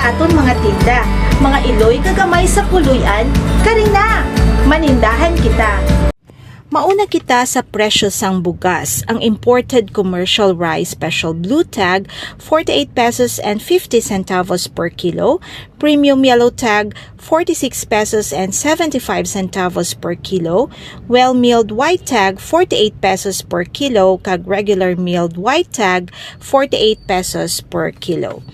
sa aton mga tinda. Mga iloy kagamay sa kuluyan, karina, manindahan kita. Mauna kita sa presyo sang bugas. Ang imported commercial rice special blue tag, 48 pesos and 50 centavos per kilo. Premium yellow tag, 46 pesos and 75 centavos per kilo. Well-milled white tag, 48 pesos per kilo. Kag regular milled white tag, 48 pesos per kilo.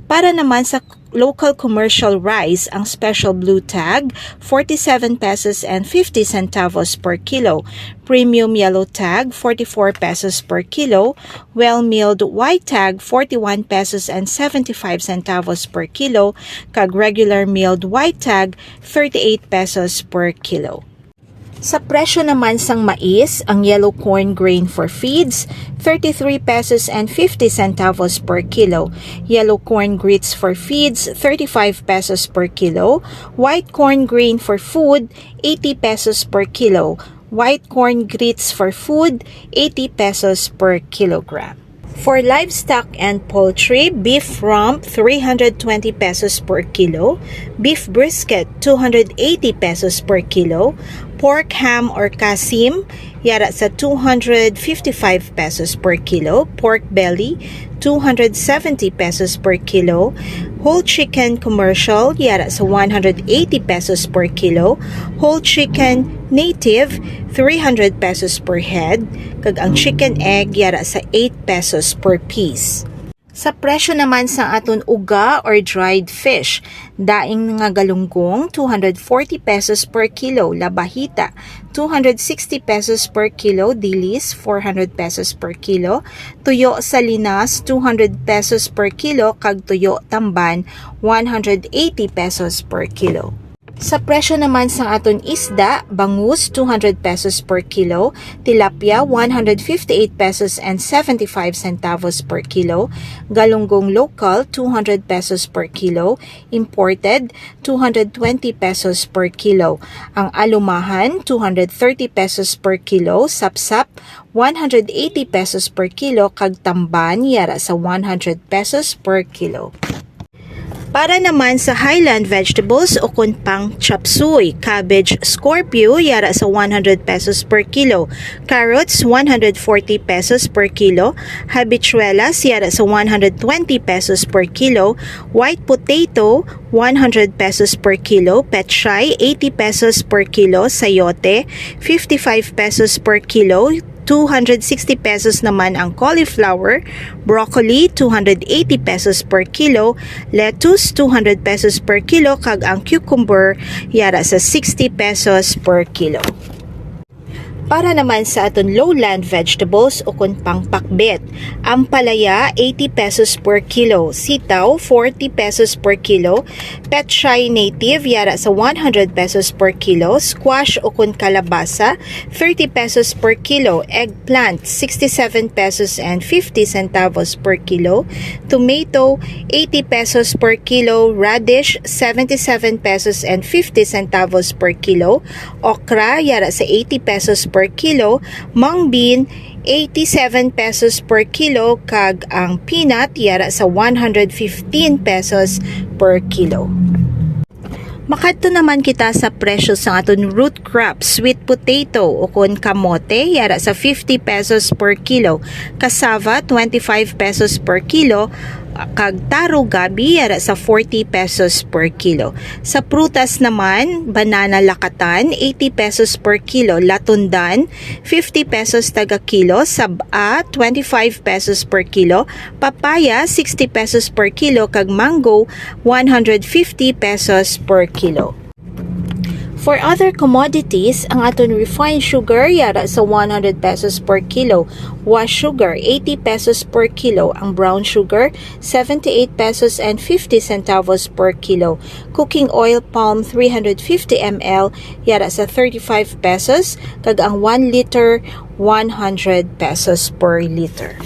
Para naman sa local commercial rice, ang special blue tag, 47 pesos and 50 centavos per kilo. Premium yellow tag, 44 pesos per kilo. Well-milled white tag, 41 pesos and 75 centavos per kilo. Kag regular milled white tag, 38 pesos per kilo. Sa presyo naman sang mais, ang yellow corn grain for feeds, 33 pesos and 50 centavos per kilo. Yellow corn grits for feeds, 35 pesos per kilo. White corn grain for food, 80 pesos per kilo. White corn grits for food, 80 pesos per kilogram. For livestock and poultry, beef rump 320 pesos per kilo, beef brisket 280 pesos per kilo, pork ham or kasim yara sa 255 pesos per kilo, pork belly 270 pesos per kilo, whole chicken commercial yara sa 180 pesos per kilo, whole chicken native 300 pesos per head, kag ang chicken egg yara sa 8 pesos per piece. Sa presyo naman sa aton uga or dried fish, daing nga galunggong 240 pesos per kilo, labahita 260 pesos per kilo, dilis 400 pesos per kilo, tuyo sa linas 200 pesos per kilo, kag tuyo tamban 180 pesos per kilo. Sa presyo naman sa aton isda, bangus 200 pesos per kilo, tilapia 158 pesos and 75 centavos per kilo, galunggong local 200 pesos per kilo, imported 220 pesos per kilo. Ang alumahan 230 pesos per kilo, sapsap 180 pesos per kilo, kag tamban yara sa 100 pesos per kilo. Para naman sa highland vegetables o kun pang chop suey, cabbage scorpio yara sa 100 pesos per kilo, carrots 140 pesos per kilo, habichuelas yara sa 120 pesos per kilo, white potato 100 pesos per kilo, petchay 80 pesos per kilo, sayote 55 pesos per kilo, 260 pesos naman ang cauliflower, broccoli 280 pesos per kilo, lettuce 200 pesos per kilo, kag ang cucumber yara sa 60 pesos per kilo. Para naman sa aton lowland vegetables o kun pang pakbet, ang palaya 80 pesos per kilo, sitaw 40 pesos per kilo, petchay native yara sa 100 pesos per kilo, squash o kun kalabasa 30 pesos per kilo, eggplant 67 pesos and 50 centavos per kilo, tomato 80 pesos per kilo, radish 77 pesos and 50 centavos per kilo, okra yara sa 80 pesos per kilo, mung bean 87 pesos per kilo, kag ang peanut yara sa 115 pesos per kilo. Makadto naman kita sa presyo sa aton root crop, sweet potato o kun kamote yara sa 50 pesos per kilo, cassava 25 pesos per kilo, kag taro gabi yara sa 40 pesos per kilo. Sa prutas naman, banana lakatan 80 pesos per kilo, latundan 50 pesos taga kilo, saba 25 pesos per kilo, papaya 60 pesos per kilo, kag mango 150 pesos per kilo. For other commodities, ang aton refined sugar yara sa 100 pesos per kilo, wash sugar 80 pesos per kilo, ang brown sugar 78 pesos and 50 centavos per kilo, cooking oil palm 350 ml yara sa 35 pesos, kag ang 1 liter 100 pesos per liter.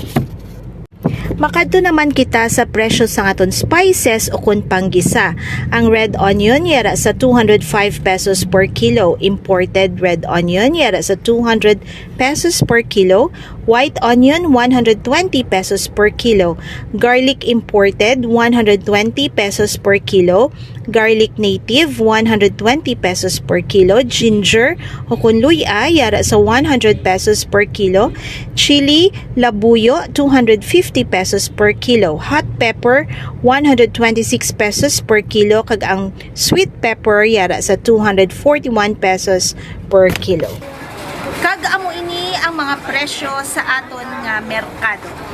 Makadto naman kita sa presyo sa aton spices o kun panggisa. Ang red onion yara sa 205 pesos per kilo, imported red onion yara sa 200 pesos per kilo, White onion, 120 pesos per kilo. Garlic imported, 120 pesos per kilo. Garlic native, 120 pesos per kilo. Ginger, o kung luya, yara sa 100 pesos per kilo. Chili, labuyo, 250 pesos per kilo. Hot pepper, 126 pesos per kilo. Kag ang sweet pepper, yara sa 241 pesos per kilo. Kag amo ini ang mga presyo sa aton nga merkado.